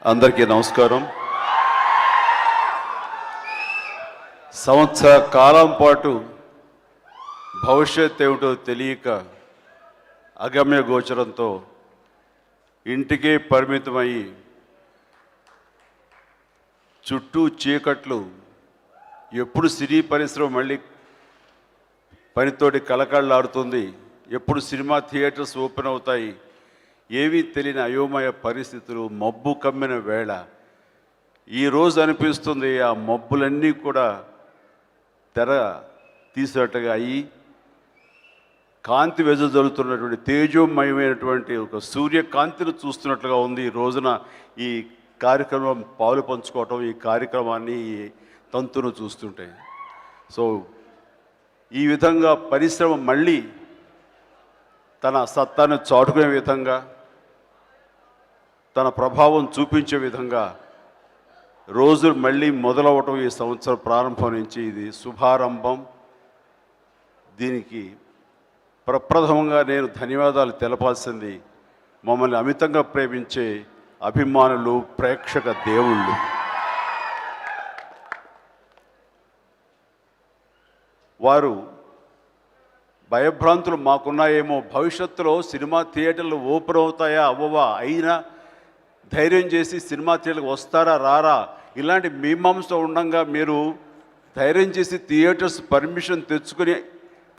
అందరికీ నమస్కారం. సంవత్సర కాలం పాటు భవిష్యత్ ఏమిటో తెలియక అగమ్య గోచరంతో ఇంటికే పరిమితమయ్యి చుట్టూ చీకట్లు, ఎప్పుడు సినీ పరిశ్రమ మళ్ళీ పనితోటి కలకళ్ళాడుతుంది, ఎప్పుడు సినిమా థియేటర్స్ ఓపెన్ అవుతాయి, ఏవీ తెలియని అయోమయ పరిస్థితులు, మబ్బు కమ్మిన వేళ ఈరోజు అనిపిస్తుంది ఆ మబ్బులన్నీ కూడా తెర తీసినట్టుగా అయ్యి కాంతి వెదజల్లుతున్నటువంటి తేజోమయమైనటువంటి ఒక సూర్యకాంతిని చూస్తున్నట్లుగా ఉంది. ఈ రోజున ఈ కార్యక్రమం పాలు పంచుకోవటం, ఈ కార్యక్రమాన్ని, ఈ తంతును చూస్తుంటే సో ఈ విధంగా పరిశ్రమ మళ్ళీ తన సత్తాను చాటుకునే విధంగా, తన ప్రభావం చూపించే విధంగా రోజులు మళ్ళీ మొదలవటం ఈ సంవత్సరం ప్రారంభం నుంచి ఇది శుభారంభం. దీనికి ప్రప్రథమంగా నేను ధన్యవాదాలు తెలపాల్సింది మమ్మల్ని అమితంగా ప్రేమించే అభిమానులు, ప్రేక్షక దేవుళ్ళు. వారు భయభ్రాంతులు మాకున్నాయేమో, భవిష్యత్తులో సినిమా థియేటర్లు ఓపెన్ అవుతాయా అవ్వవా, అయినా ధైర్యం చేసి సినిమా థియేటర్కి వస్తారా రారా ఇలాంటి మీమాంస ఉండగా మీరు ధైర్యం చేసి థియేటర్స్ పర్మిషన్ తెచ్చుకొని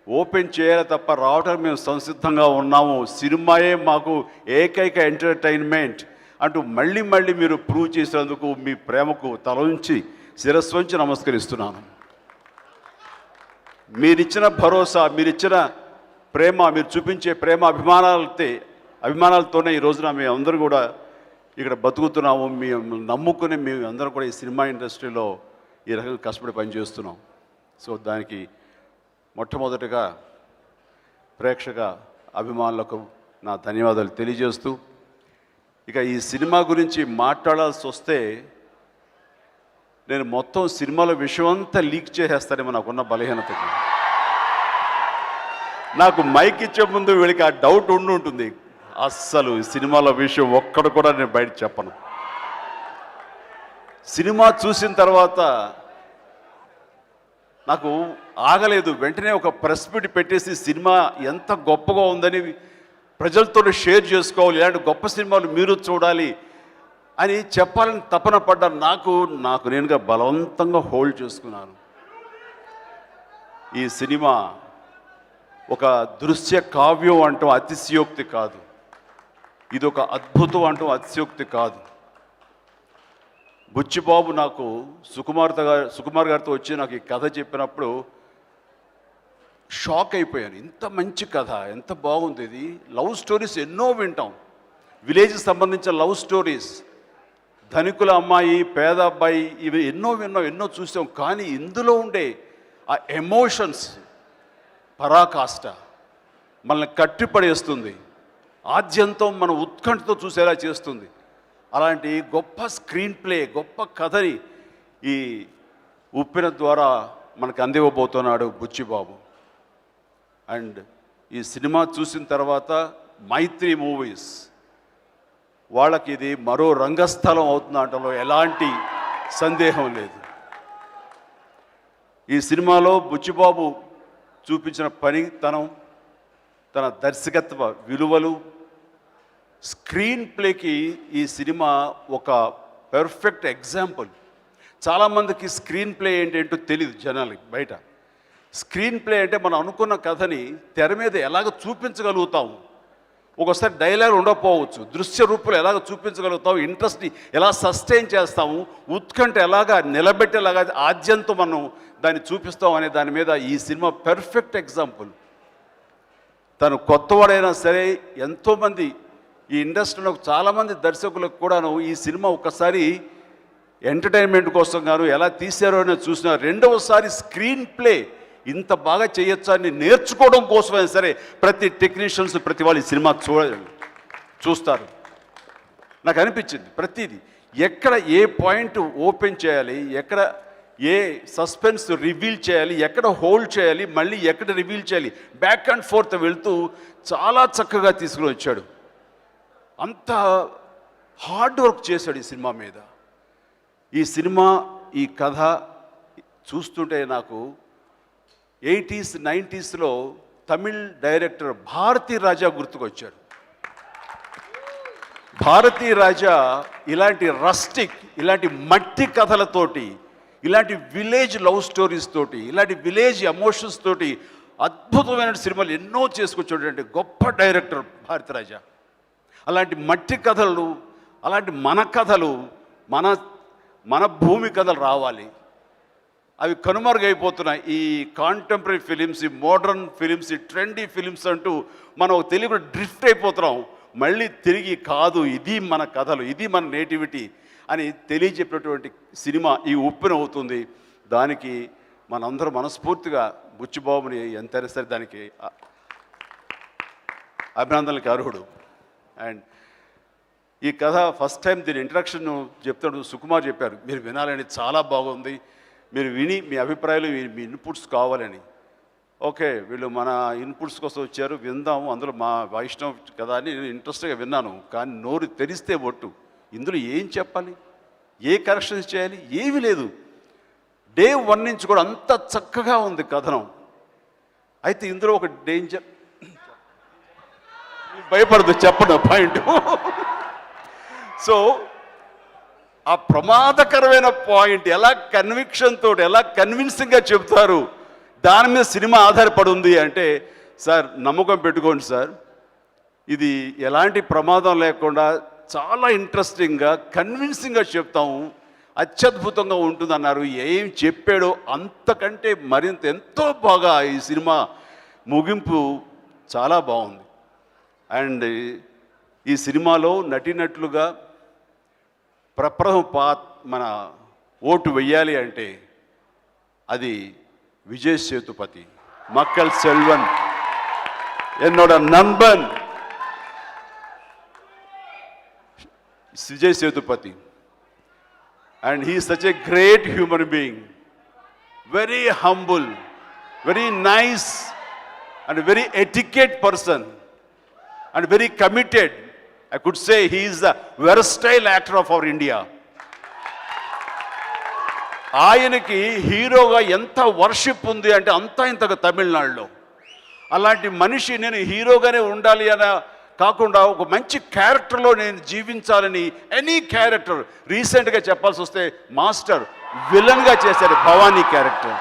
ఓపెన్ చేయాలి తప్ప రావడానికి మేము సంసిద్ధంగా ఉన్నాము, సినిమాయే మాకు ఏకైక ఎంటర్టైన్మెంట్ అంటూ మళ్ళీ మళ్ళీ మీరు ప్రూవ్ చేసినందుకు మీ ప్రేమకు తల ఉంచి శిరస్సు వంచి నమస్కరిస్తున్నాను. మీరిచ్చిన భరోసా, మీరిచ్చిన ప్రేమ, మీరు చూపించే ప్రేమ అభిమానాలతోనే ఈ రోజున మేము అందరూ కూడా ఇక్కడ బతుకుతున్నాము. మేము నమ్ముకుని మేము అందరం కూడా ఈ సినిమా ఇండస్ట్రీలో ఈ రకంగా కష్టపడి పనిచేస్తున్నాం. సో దానికి మొట్టమొదటిగా ప్రేక్షక అభిమానులకు నా ధన్యవాదాలు తెలియజేస్తూ, ఇక ఈ సినిమా గురించి మాట్లాడాల్సి వస్తే నేను మొత్తం సినిమాల విషయం అంతా లీక్ చేసేస్తానేమో నాకున్న బలహీనతకి. నాకు మైక్ ఇచ్చే ముందు వీళ్ళకి ఆ డౌట్ ఉంటుంది, అస్సలు సినిమాల విషయం ఒక్కడు కూడా నేను బయట చెప్పను. సినిమా చూసిన తర్వాత నాకు ఆగలేదు, వెంటనే ఒక ప్రెస్ మీట్ పెట్టేసి సినిమా ఎంత గొప్పగా ఉందని ప్రజలతో షేర్ చేసుకోవాలి, ఇలాంటి గొప్ప సినిమాలు మీరు చూడాలి అని చెప్పాలని తపన పడ్డా నాకు నేనుగా బలవంతంగా హోల్డ్ చేసుకున్నాను. ఈ సినిమా ఒక దృశ్య కావ్యం అంటాం అతిశయోక్తి కాదు, ఇది ఒక అద్భుతం అంటాం అతిశయోక్తి కాదు. బుచ్చిబాబు నాకు సుకుమార్ గారితో వచ్చి నాకు ఈ కథ చెప్పినప్పుడు షాక్ అయిపోయాను. ఇంత మంచి కథ, ఎంత బాగుంది ఇది. లవ్ స్టోరీస్ ఎన్నో వింటాం, విలేజ్కి సంబంధించిన లవ్ స్టోరీస్, ధనికుల అమ్మాయి, పేద అబ్బాయి, ఇవి ఎన్నో చూసాం. కానీ ఇందులో ఉండే ఆ ఎమోషన్స్ పరాకాష్ట మనల్ని కట్టిపడేస్తుంది, ఆద్యంతం మన ఉత్కంఠతో చూసేలా చేస్తుంది. అలాంటి గొప్ప స్క్రీన్ ప్లే, గొప్ప కథని ఈ ఉప్పెన ద్వారా మనకు అందివ్వబోతున్నాడు బుచ్చిబాబు. అండ్ ఈ సినిమా చూసిన తర్వాత మైత్రి మూవీస్ వాళ్ళకి ఇది మరో రంగస్థలం అవుతుందంటలో ఎలాంటి సందేహం లేదు. ఈ సినిమాలో బుచ్చిబాబు చూపించిన పనితనం, తన దర్శకత్వ విలువలు, స్క్రీన్ ప్లేకి ఈ సినిమా ఒక పెర్ఫెక్ట్ ఎగ్జాంపుల్. చాలామందికి స్క్రీన్ ప్లే ఏంటంటో తెలియదు జనాలకి బయట. స్క్రీన్ ప్లే అంటే మనం అనుకున్న కథని తెర మీద ఎలాగ చూపించగలుగుతాము, ఒకసారి డైలాగ్ ఉండకపోవచ్చు, దృశ్య రూపంలో ఎలాగ చూపించగలుగుతాము, ఇంట్రెస్ట్ని ఎలా సస్టైన్ చేస్తాము, ఉత్కంఠ ఎలాగా నిలబెట్టేలాగా ఆద్యంతో మనం దాన్ని చూపిస్తాం అనే దాని మీద ఈ సినిమా పెర్ఫెక్ట్ ఎగ్జాంపుల్. తను కొత్తవాడైనా సరే ఎంతోమంది ఈ ఇండస్ట్రీలో చాలామంది దర్శకులకు కూడాను ఈ సినిమా ఒక్కసారి ఎంటర్టైన్మెంట్ కోసం గాను ఎలా తీశారో అని చూసిన, రెండవసారి స్క్రీన్ ప్లే ఇంత బాగా చేయొచ్చా అని నేర్చుకోవడం కోసమైనా సరే ప్రతి టెక్నీషియన్స్, ప్రతి వాళ్ళు ఈ సినిమా చూస్తారు. నాకు అనిపించింది ప్రతిదీ ఎక్కడ ఏ పాయింట్ ఓపెన్ చేయాలి, ఎక్కడ ఏ సస్పెన్స్ రివీల్ చేయాలి, ఎక్కడ హోల్డ్ చేయాలి, మళ్ళీ ఎక్కడ రివీల్ చేయాలి, బ్యాక్ అండ్ ఫోర్త్ వెళ్తూ చాలా చక్కగా తీసుకుని వచ్చాడు. అంత హార్డ్ వర్క్ చేశాడు ఈ సినిమా మీద. ఈ సినిమా, ఈ కథ చూస్తుంటే నాకు 80s 90sలో తమిళ్ డైరెక్టర్ భారతీ రాజా గుర్తుకొచ్చాడు. భారతీ రాజా ఇలాంటి రస్టిక్, ఇలాంటి మట్టి కథలతోటి, ఇలాంటి విలేజ్ లవ్ స్టోరీస్ తోటి, ఇలాంటి విలేజ్ ఎమోషన్స్ తోటి అద్భుతమైన సినిమాలు ఎన్నో చేసుకొచ్చాడంటే గొప్ప డైరెక్టర్ భారతీ రాజా. అలాంటి మట్టి కథలు, అలాంటి మన కథలు, మన భూమి కథలు రావాలి. అవి కనుమరుగైపోతున్నాయి. ఈ కాంటెంపరీ ఫిలిమ్స్, ఈ మోడర్న్ ఫిలిమ్స్, ఈ ట్రెండీ ఫిలిమ్స్ అంటూ మనం తెలియక డ్రిఫ్ట్ అయిపోతున్నాం. మళ్ళీ తిరిగి కాదు, ఇది మన కథలు, ఇది మన నేటివిటీ అని తెలియజెప్పినటువంటి సినిమా ఈ ఉప్పెన అవుతుంది. దానికి మనందరం మనస్ఫూర్తిగా బుచ్చిబాబుని ఎంతైనా సరే దానికి అభినందనలకు అర్హుడు. అండ్ ఈ కథ ఫస్ట్ టైం దీని ఇంట్రడక్షన్ చెప్తాడు సుకుమార్ చెప్పారు, మీరు వినాలని, చాలా బాగుంది, మీరు విని మీ అభిప్రాయాలు, మీ ఇన్పుట్స్ కావాలని. ఓకే, వీళ్ళు మన ఇన్పుట్స్ కోసం వచ్చారు, విందాము, అందులో మా వైష్ణవ్ కదా అని నేను ఇంట్రెస్ట్గా విన్నాను. కానీ నోరు తెరిస్తే ఒట్టు, ఇందులో ఏం చెప్పాలి, ఏ కరెక్షన్స్ చేయాలి, ఏమీ లేదు. డే 1 నుంచి కూడా అంత చక్కగా ఉంది కథనం. అయితే ఇందులో ఒక డేంజర్, భయపడదు చెప్పడం పాయింట్. సో ఆ ప్రమాదకరమైన పాయింట్ ఎలా కన్విక్షన్ తోటి, ఎలా కన్విన్సింగ్గా చెబుతారు, దాని మీద సినిమా ఆధారపడి ఉంది అంటే, సార్ నమ్మకం పెట్టుకోండి సార్, ఇది ఎలాంటి ప్రమాదం లేకుండా చాలా ఇంట్రెస్టింగ్గా కన్విన్సింగ్గా చెప్తాము, అత్యద్భుతంగా ఉంటుందన్నారు. ఏం చెప్పాడో అంతకంటే మరింత ఎంతో బాగా ఈ సినిమా ముగింపు చాలా బాగుంది. అండ్ ఈ సినిమాలో నటినట్లుగా మన ఓటు వెయ్యాలి అంటే అది విజయ్ సేతుపతి, మక్కల్ సెల్వన్, என்னோட நண்பன் Vijay Sethupathi, and he is such a great human being, very humble, very nice, and a very etiquette person, and very committed. I could say he is the versatile actor of our India. ఆయనకి హీరోగా ఎంత worship ఉంది అంటే అంతా ఇంతగా తమిళనాడులో. అలాంటి మనిషి నేను హీరోగానే ఉండాలి అన్న కాకుండా ఒక మంచి క్యారెక్టర్లో నేను జీవించాలని, ఎనీ క్యారెక్టర్, రీసెంట్గా చెప్పాల్సి వస్తే మాస్టర్ విలన్గా చేశారు భవానీ క్యారెక్టర్.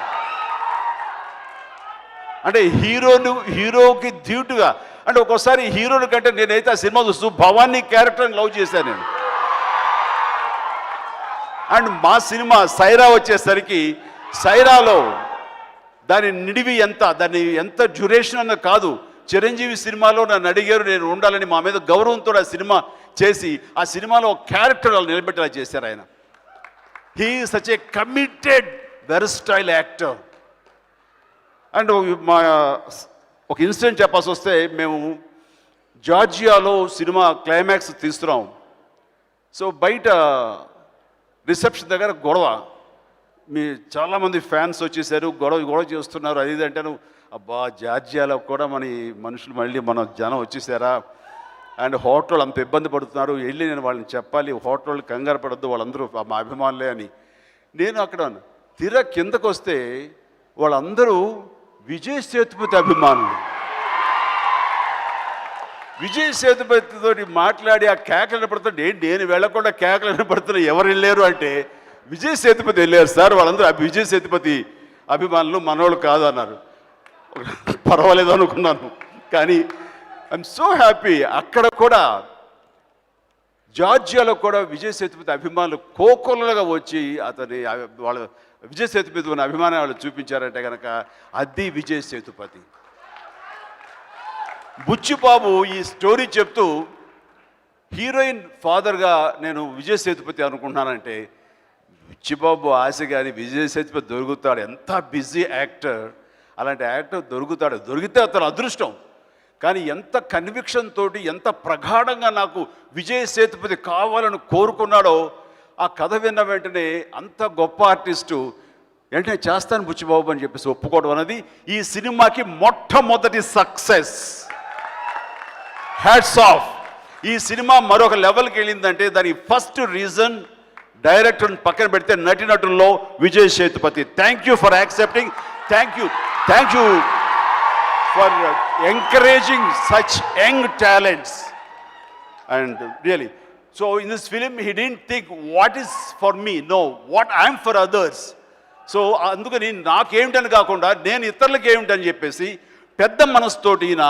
అంటే హీరోకి ధీటుగా, అంటే ఒక్కోసారి హీరోని కంటే నేనైతే ఆ సినిమా చూస్తూ భవానీ క్యారెక్టర్ని లవ్ చేశాను నేను. అండ్ మా సినిమా సైరా వచ్చేసరికి, సైరాలో దాని నిడివి ఎంత, దాని ఎంత డ్యూరేషన్ అన్న కాదు, చిరంజీవి సినిమాలో నన్ను అడిగారు, నేను ఉండాలని మా మీద గౌరవంతో ఆ సినిమా చేసి ఆ సినిమాలో ఒక క్యారెక్టర్ వాళ్ళు నిలబెట్టేలా చేశారు ఆయన. He such a committed versatile actor. And ఒక ఇన్సిడెంట్ చెప్పాల్సి వస్తే, మేము జార్జియాలో సినిమా క్లైమాక్స్ తీస్తున్నాం. సో బయట రిసెప్షన్ దగ్గర గొడవ, చాలామంది ఫ్యాన్స్ వచ్చేసారు, గొడవ చేస్తున్నారు, అది ఇది అంటాను. అబ్బా, జార్జియాలో కూడా మనుషులు మళ్ళీ జనం వచ్చేసారా, అండ్ హోటల్ అంత ఇబ్బంది పడుతున్నారు, వెళ్ళి నేను వాళ్ళని చెప్పాలి, హోటల్ కంగారు పడద్దు, వాళ్ళందరూ మా అభిమానులే అని. నేను అక్కడ తీరా కిందకు వస్తే వాళ్ళందరూ విజయ్ సేతుపతి అభిమానులు. విజయ్ సేతుపతితో మాట్లాడి ఆ కేకలు పడుతుంటే, నేను వెళ్ళకుండా కేకలు పడుతున్నా, ఎవరు వెళ్ళారు అంటే విజయ్ సేతుపతి వెళ్ళారు సార్, వాళ్ళందరూ విజయ్ సేతుపతి అభిమానులు, మనోళ్ళు కాదు అన్నారు. పర్వాలేదు అనుకున్నాను, కానీ ఐఎమ్ సో హ్యాపీ. అక్కడ కూడా జార్జియాలో కూడా విజయ్ సేతుపతి అభిమానులు కోకొల్లలుగా వచ్చి వాళ్ళ విజయ్ సేతుపతి ఉన్న అభిమానం వాళ్ళు చూపించారంటే కనుక అది విజయ్ సేతుపతి. బుచ్చిబాబు ఈ స్టోరీ చెప్తూ హీరోయిన్ ఫాదర్గా నేను విజయ్ సేతుపతి అనుకుంటున్నానంటే, బుచ్చిబాబు ఆశ కానీ విజయ్ సేతుపతి దొరుకుతాడు, ఎంత బిజీ యాక్టర్, అలాంటి యాక్టర్ దొరికితే అతను అదృష్టం. కానీ ఎంత కన్విక్షన్ తోటి, ఎంత ప్రగాఢంగా నాకు విజయ్ సేతుపతి కావాలని కోరుకున్నాడో, ఆ కథ విన్న వెంటనే అంత గొప్ప ఆర్టిస్టు వెంటనే చేస్తాను బుచ్చిబాబు అని చెప్పేసి ఒప్పుకోవడం అనేది ఈ సినిమాకి మొట్టమొదటి సక్సెస్. Hats off. ఈ సినిమా మరొక లెవెల్కి వెళ్ళిందంటే దానికి ఫస్ట్ రీజన్ డైరెక్టర్ని పక్కన పెడితే నటీనటుల్లో Vijay Sethupathi. Thank you for accepting, thank you for encouraging such young talents. And really, so in this film, he didn't think what is for me, no, what I am for others. So అందుకని నాకేమిటని కాకుండా నేను ఇతరులకి ఏమిటని చెప్పేసి పెద్ద మనసుతోటి ఈయన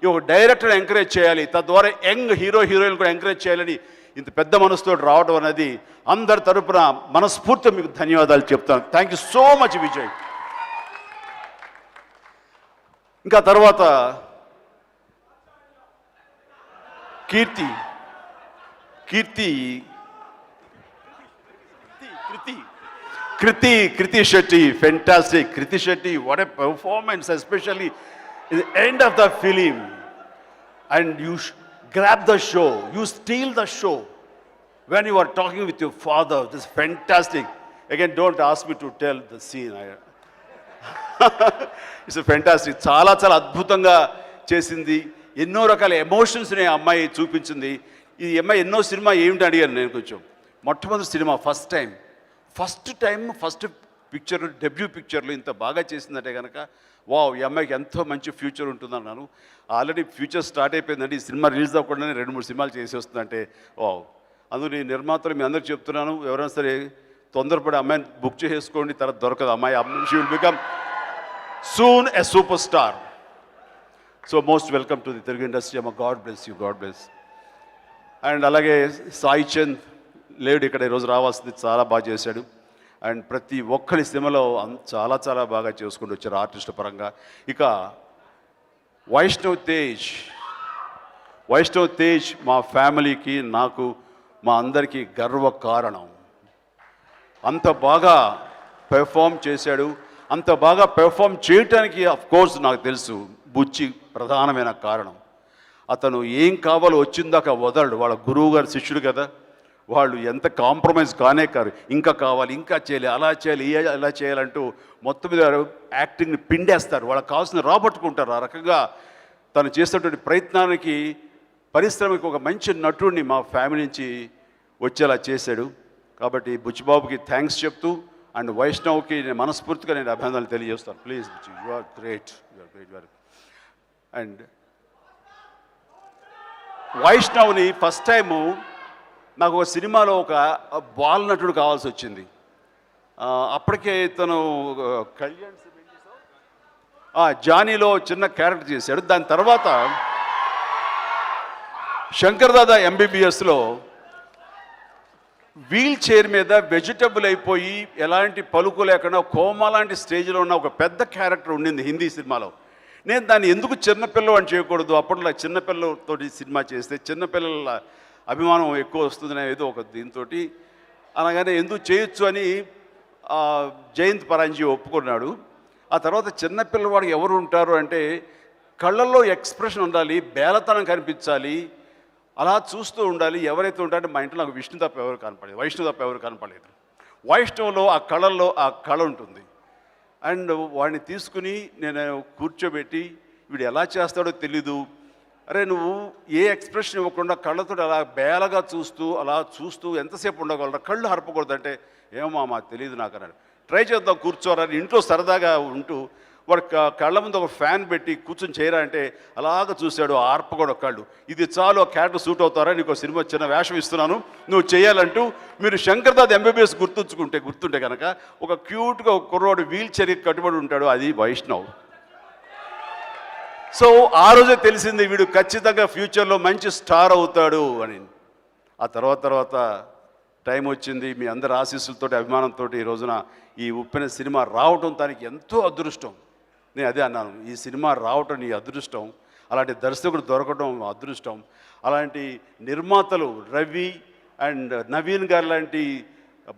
ఈ ఒక డైరెక్టర్ ఎంకరేజ్ చేయాలి, తద్వారా యంగ్ హీరోయిన్ కూడా ఎంకరేజ్ చేయాలని ఇంత పెద్ద మనసుతోటి రావడం అనేది అందరి తరపున మనస్ఫూర్తిగా మీకు ధన్యవాదాలు చెప్తాను. Thank you so much Vijay. ఇంకా తర్వాత Kriti Shetty, fantastic. Kriti Shetty, what a performance, especially at the end of the film. And you grab the show, you steal the show. When you are talking with your father, this is fantastic. Again, don't ask me to tell the scene. It's a fantastic. చాలా అద్భుతంగా చేసింది. ఎన్నో రకాల ఎమోషన్స్ని అమ్మాయి చూపించింది. ఈ అమ్మాయి ఎన్నో సినిమా ఏమిటి అడిగాను నేను కొంచెం. మొట్టమొదటి cinema first time picture, debut పిక్చర్లో ఇంత బాగా చేసిందంటే కనుక వావ్, ఈ అమ్మాయికి ఎంతో మంచి ఫ్యూచర్ ఉంటుందన్నాను. ఆల్రెడీ ఫ్యూచర్ స్టార్ట్ అయిపోయిందండి. ఈ సినిమా రిలీజ్ అవ్వకుండానే 2-3 సినిమాలు చేసి వస్తుందంటే వావ్. అందులో ఈ నిర్మాతలు మీ అందరికి చెప్తున్నాను, ఎవరైనా సరే తొందరపడి అమ్మాయిని బుక్ చేసుకోండి, తర్వాత దొరకదు అమ్మాయి. She will become soon a super star. So most welcome to the Telugu industry అమ్మ. God bless you, god bless. And అలాగే సాయి చంద్ లేడు ఇక్కడ, ఈరోజు రావాల్సింది, చాలా బాగా చేశాడు. అండ్ ప్రతి ఒక్కరి సినిమాలో చాలా బాగా చేసుకుంటూ వచ్చారు ఆర్టిస్ట్ పరంగా. ఇక వైష్ణవ్ తేజ్ మా ఫ్యామిలీకి, నాకు, మా అందరికీ గర్వ కారణం. అంత బాగా పెర్ఫామ్ చేశాడు. అంత బాగా పెర్ఫామ్ చేయటానికి కోర్స్ నాకు తెలుసు బుచ్చి ప్రధానమైన కారణం. అతను ఏం కావాలో వచ్చిందాక వదలడు. వాళ్ళ గురువు గారు శిష్యుడు కదా, వాళ్ళు ఎంత కాంప్రమైజ్ కారు, ఇంకా కావాలి, ఇంకా చేయాలి, అలా చేయాలి, ఇలా చేయాలంటూ మొత్తం మీద యాక్టింగ్ని పిండేస్తారు. వాళ్ళకి కావాల్సిన రాబట్టుకుంటారు. ఆ రకంగా తను చేసినటువంటి ప్రయత్నానికి, పరిశ్రమకి ఒక మంచి నటుడిని మా ఫ్యామిలీ నుంచి వచ్చేలా చేశాడు. కాబట్టి బుచ్చిబాబుకి థ్యాంక్స్ చెప్తూ, అండ్ వైష్ణవ్కి నేను మనస్ఫూర్తిగా అభినందనలు తెలియజేస్తాను. Please Buchi, you are great. And వైష్ణవ్ని ఫస్ట్ టైము నాకు ఒక సినిమాలో ఒక బాల్ నటుడు కావాల్సి వచ్చింది. అప్పటికే తను కళ్యాణ్ జానీలో చిన్న క్యారెక్టర్ చేశాడు. దాని తర్వాత శంకర్ దాదా ఎంబీబీఎస్లో వీల్ చైర్ మీద వెజిటబుల్ అయిపోయి ఎలాంటి పలుకు లేకుండా కోమా లాంటి స్టేజ్లో ఉన్న ఒక పెద్ద క్యారెక్టర్ ఉండింది హిందీ సినిమాలో. నేను దాన్ని ఎందుకు చిన్నపిల్లలు అని చేయకూడదు, అప్పట్లో చిన్నపిల్లలతో సినిమా చేస్తే చిన్నపిల్లల అభిమానం ఎక్కువ వస్తుందనే ఏదో ఒక దీంతో అనగానే ఎందుకు చేయొచ్చు అని జయంత్ పరాంజీ ఒప్పుకున్నాడు. ఆ తర్వాత చిన్నపిల్లవాడికి ఎవరు ఉంటారు అంటే కళ్ళల్లో ఎక్స్ప్రెషన్ ఉండాలి, బేలతనం కనిపించాలి, అలా చూస్తూ ఉండాలి. ఎవరైతే ఉంటారంటే మా ఇంట్లో నాకు వైష్ణవ్ తప్ప ఎవరు కనపడలేదు. వైష్ణవ్లో ఆ కళల్లో ఆ కళ ఉంటుంది. అండ్ వాడిని తీసుకుని నేను కూర్చోబెట్టి, వీడు ఎలా చేస్తాడో తెలీదు, అరే నువ్వు ఏ ఎక్స్ప్రెషన్ ఇవ్వకుండా కళ్ళతో అలా బేలగా చూస్తూ ఎంతసేపు ఉండగలరా, కళ్ళు హరపకూడదు అంటే, ఏమో మా తెలియదు నాకు అన్నాడు. ట్రై చేద్దాం కూర్చోరని ఇంట్లో సరదాగా ఉంటూ వాడు కళ్ళ ముందు ఒక ఫ్యాన్ పెట్టి కూర్చొని చేయరా అంటే అలాగ చూశాడు, ఆర్పకూడదు కళ్ళు. ఇది చాలు, ఆ క్యారెక్టర్ సూట్ అవుతారా, నీకు సినిమా చిన్న వేషం ఇస్తున్నాను నువ్వు చేయాలంటూ. మీరు శంకర్ దాదా ఎంబీబీఎస్ గుర్తుంటే కనుక ఒక క్యూట్గా ఒక కుర్రోడు వీల్ చైర్కి కట్టుబడి ఉంటాడు, అది వైష్ణవ్. సో ఆ రోజే తెలిసింది వీడు ఖచ్చితంగా ఫ్యూచర్లో మంచి స్టార్ అవుతాడు అని. ఆ తర్వాత టైం వచ్చింది. మీ అందరి ఆశీస్సులతో, అభిమానంతో ఈ రోజున ఈ ఉప్పెన సినిమా రావటం దానికి ఎంతో అదృష్టం. నేను అదే అన్నాను, ఈ సినిమా రావటం నీ అదృష్టం, అలాంటి దర్శకుడు దొరకడం అదృష్టం, అలాంటి నిర్మాతలు రవి అండ్ నవీన్ గారు లాంటి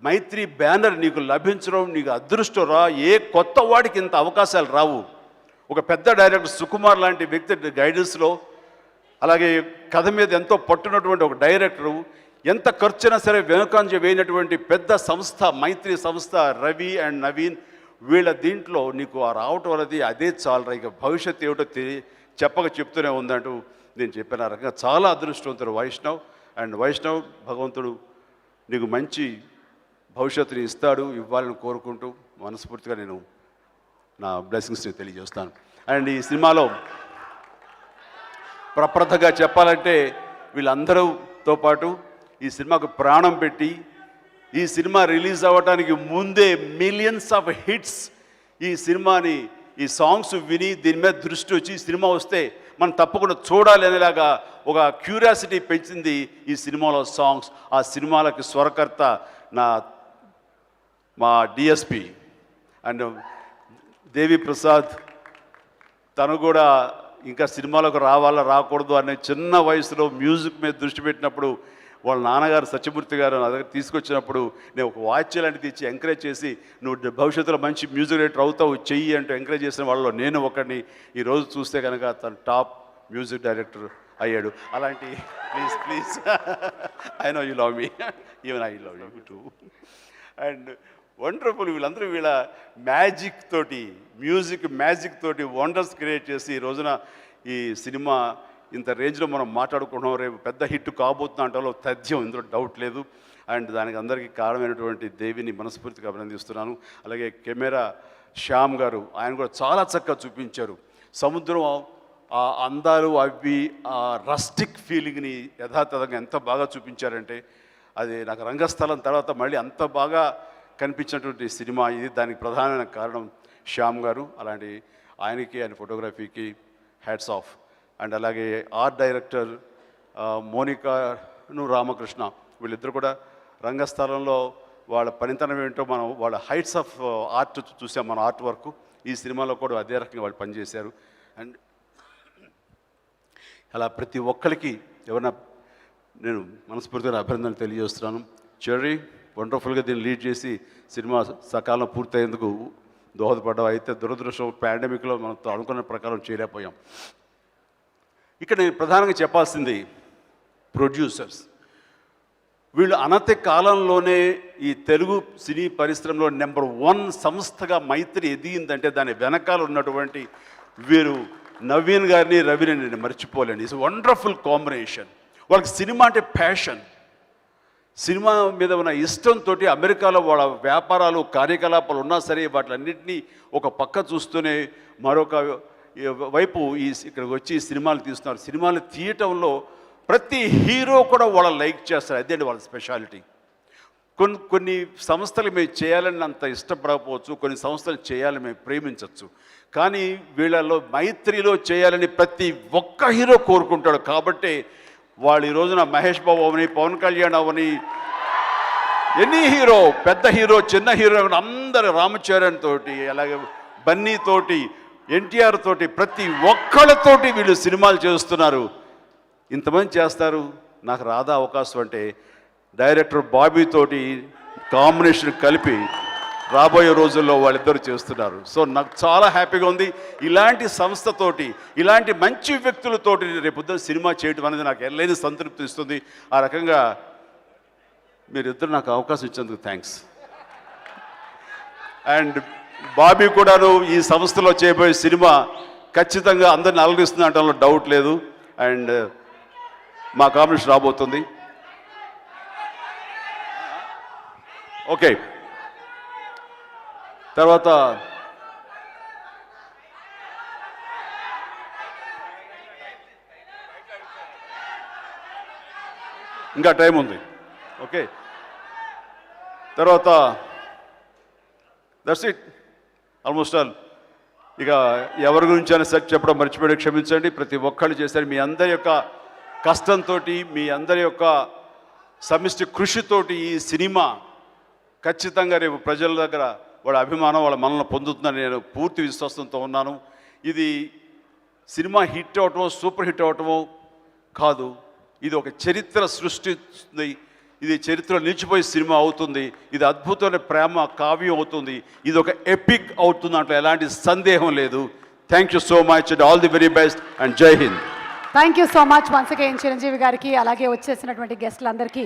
మైత్రి బ్యానర్ నీకు లభించడం నీకు అదృష్టం రా. ఏ కొత్త వాడికి ఇంత అవకాశాలు రావు. ఒక పెద్ద డైరెక్టర్ సుకుమార్ లాంటి వ్యక్తి గైడెన్స్లో, అలాగే కథ మీద ఎంతో పట్టున్నటువంటి ఒక డైరెక్టరు, ఎంత ఖర్చైనా సరే వెనుకంజ వేయనటువంటి పెద్ద సంస్థ మైత్రి సంస్థ, రవి అండ్ నవీన్, వీళ్ళ దీంట్లో నీకు ఆ రావటం అనేది అదే చాలరా. ఇక భవిష్యత్తు ఏమిటో చెప్తూనే ఉందంటూ నేను చెప్పాను. ఆ రకంగా చాలా అదృష్టవంతుడు వైష్ణవ్. అండ్ వైష్ణవ్, భగవంతుడు నీకు మంచి భవిష్యత్తుని ఇవ్వాలని కోరుకుంటూ మనస్ఫూర్తిగా నేను నా బ్లెస్సింగ్స్ని తెలియజేస్తాను. అండ్ ఈ సినిమాలో ప్రప్రథగా చెప్పాలంటే వీళ్ళందరితో పాటు ఈ సినిమాకు ప్రాణం పెట్టి ఈ సినిమా రిలీజ్ అవ్వడానికి ముందే మిలియన్స్ ఆఫ్ హిట్స్ ఈ సాంగ్స్ విని దీని మీద దృష్టి వచ్చి ఈ సినిమా వస్తే మనం తప్పకుండా చూడాలి అనేలాగా ఒక క్యూరియాసిటీ పెంచింది ఈ సినిమాలో సాంగ్స్. ఆ సినిమాలకి స్వరకర్త మా డిఎస్పి అండ్ దేవి ప్రసాద్. తను కూడా ఇంకా సినిమాలకు రాకూడదు అనే చిన్న వయసులో మ్యూజిక్ మీద దృష్టి పెట్టినప్పుడు వాళ్ళ నాన్నగారు సత్యమూర్తి గారు నా దగ్గర తీసుకొచ్చినప్పుడు నేను ఒక వాచ్ లాంటిది ఇచ్చి ఎంకరేజ్ చేసి నువ్వు భవిష్యత్తులో మంచి మ్యూజిక్ డైరెక్టర్ అవుతావు చెయ్యి అంటూ ఎంకరేజ్ చేసిన వాళ్ళలో నేను ఒకరిని. ఈరోజు చూస్తే కనుక తను టాప్ మ్యూజిక్ డైరెక్టర్ అయ్యాడు. అలాంటి please I know you love me, even I love you two. And wonderful, వీళ్ళందరూ వీళ్ళ మ్యూజిక్ మ్యాజిక్ తోటి వండర్స్ క్రియేట్ చేసి ఈ రోజున ఈ సినిమా ఇంత రేంజ్లో మనం మాట్లాడుకుంటున్నాం. రేపు పెద్ద హిట్ కాబోతున్నా అంటలో తథ్యం, ఇందులో డౌట్ లేదు. అండ్ దానికి అందరికీ కారణమైనటువంటి దేవిని మనస్ఫూర్తిగా అభినందిస్తున్నాను. అలాగే కెమెరా శ్యామ్ గారు, ఆయన కూడా చాలా చక్కగా చూపించారు. సముద్రం ఆ అందాలు అవి ఆ రస్టిక్ ఫీలింగ్ని యథాతథంగా ఎంత బాగా చూపించారంటే అది నాకు రంగస్థలం తర్వాత మళ్ళీ అంత బాగా కనిపించినటువంటి సినిమా ఇది. దానికి ప్రధానమైన కారణం శ్యామ్ గారు. అలాంటి ఆయన ఫోటోగ్రఫీకి హ్యాట్స్ ఆఫ్. అండ్ అలాగే ఆర్ట్ డైరెక్టర్ మోనికాను రామకృష్ణ, వీళ్ళిద్దరు కూడా రంగస్థలంలో వాళ్ళ పనితనం ఏంటో మనం వాళ్ళ హైట్స్ ఆఫ్ ఆర్ట్ చూసాం, మన ఆర్ట్ వర్క్. ఈ సినిమాలో కూడా అదే రకంగా వాళ్ళు పనిచేశారు. అండ్ అలా ప్రతి ఒక్కరికి నేను మనస్ఫూర్తిగా అభినందనలు తెలియజేస్తున్నాను. చెర్రీ వండర్ఫుల్గా దీన్ని లీడ్ చేసి సినిమా సకాలం పూర్తయ్యేందుకు దోహదపడ్డావు. అయితే దురదృష్టం పాండమిక్లో మనం అనుకున్న ప్రకారం చేయలేకపోయాం. ఇక్కడ నేను ప్రధానంగా చెప్పాల్సింది ప్రొడ్యూసర్స్. వీళ్ళు అనతి కాలంలోనే ఈ తెలుగు సినీ పరిశ్రమలో నెంబర్ 1 సంస్థగా మైత్రి ఎదిగిందంటే దాని వెనకాల ఉన్నటువంటి వీరు నవీన్ గారిని, రవిని నేను మర్చిపోలేండి. It's wonderful combination. వాళ్ళకి సినిమా అంటే ప్యాషన్, సినిమా మీద ఉన్న ఇష్టంతో అమెరికాలో వాళ్ళ వ్యాపారాలు కార్యకలాపాలు ఉన్నా సరే వాటిలన్నింటినీ ఒక పక్క చూస్తూనే మరొక వైపు ఇక్కడికి వచ్చి సినిమాలు తీస్తున్నారు. సినిమాలు తీయటంలో ప్రతి హీరో కూడా వాళ్ళ లైక్ చేస్తారు. అదే వాళ్ళ స్పెషాలిటీ. కొన్ని సంస్థలు మేము చేయాలని అంత ఇష్టపడకపోవచ్చు, కొన్ని సంస్థలు చేయాలని మేము ప్రేమించవచ్చు. కానీ వీళ్ళలో మైత్రిలో చేయాలని ప్రతి ఒక్క హీరో కోరుకుంటాడు. కాబట్టి వాళ్ళు ఈ రోజున మహేష్ బాబు అవని, పవన్ కళ్యాణ్ అవని, ఎనీ హీరో, పెద్ద హీరో చిన్న హీరో అందరు, రామచరణ్ తోటి, అలాగే బన్నీ తోటి, ఎన్టీఆర్ తోటి, ప్రతి ఒక్కళ్ళతోటి వీళ్ళు సినిమాలు చేస్తున్నారు. ఇంతమంది చేస్తారు. నాకు రాదా అవకాశం అంటే డైరెక్టర్ బాబీ తోటి కాంబినేషన్ కలిపి రాబోయే రోజుల్లో వాళ్ళిద్దరు చేస్తున్నారు. సో నాకు చాలా హ్యాపీగా ఉంది. ఇలాంటి సంస్థతోటి, ఇలాంటి మంచి వ్యక్తులతోటి రేపొద్దున సినిమా చేయడం అనేది నాకు ఎల్లైన సంతృప్తి ఇస్తుంది. ఆ రకంగా మీరిద్దరు నాకు అవకాశం ఇచ్చేందుకు థ్యాంక్స్. అండ్ బాబీ కూడాను ఈ సంస్థలో చేయబోయే సినిమా ఖచ్చితంగా అందరిని అలరిస్తుంది అనడంలో డౌట్ లేదు. అండ్ మా కాంబినేషన్ రాబోతుంది. ఓకే, తర్వాత ఇంకా టైం ఉంది. ఓకే, తర్వాత దట్స్ ఇట్ ఆల్మోస్ట్ ఆల్. ఇక ఎవరి గురించి అని సెట్ చెప్పడం మర్చిపోయి క్షమించండి. ప్రతి ఒక్కళ్ళు చేశారు. మీ అందరి యొక్క కష్టంతో, మీ అందరి యొక్క సమిష్టి కృషితోటి ఈ సినిమా ఖచ్చితంగా రేపు ప్రజల దగ్గర వాళ్ళ అభిమానం, వాళ్ళ మనల్ని పొందుతుందని నేను పూర్తి విశ్వాసంతో ఉన్నాను. ఇది సినిమా హిట్ అవటమో, సూపర్ హిట్ అవటమో కాదు, ఇది ఒక చరిత్ర సృష్టిస్తుంది. ఇది చరిత్రలో నిలిచిపోయే సినిమా అవుతుంది. ఇది అద్భుతమైన ప్రేమ కావ్యం అవుతుంది. ఇది ఒక ఎపిక్ అవుతుంది, అంటే ఎలాంటి సందేహం లేదు. Thank you so much and all the very best and జై Hind. Thank you so much once again Chiranjeevi గారికి, అలాగే వచ్చేసినటువంటి గెస్టులందరికీ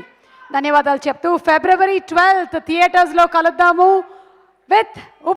ధన్యవాదాలు చెప్తూ February 12th థియేటర్స్లో కలుద్దాము విత్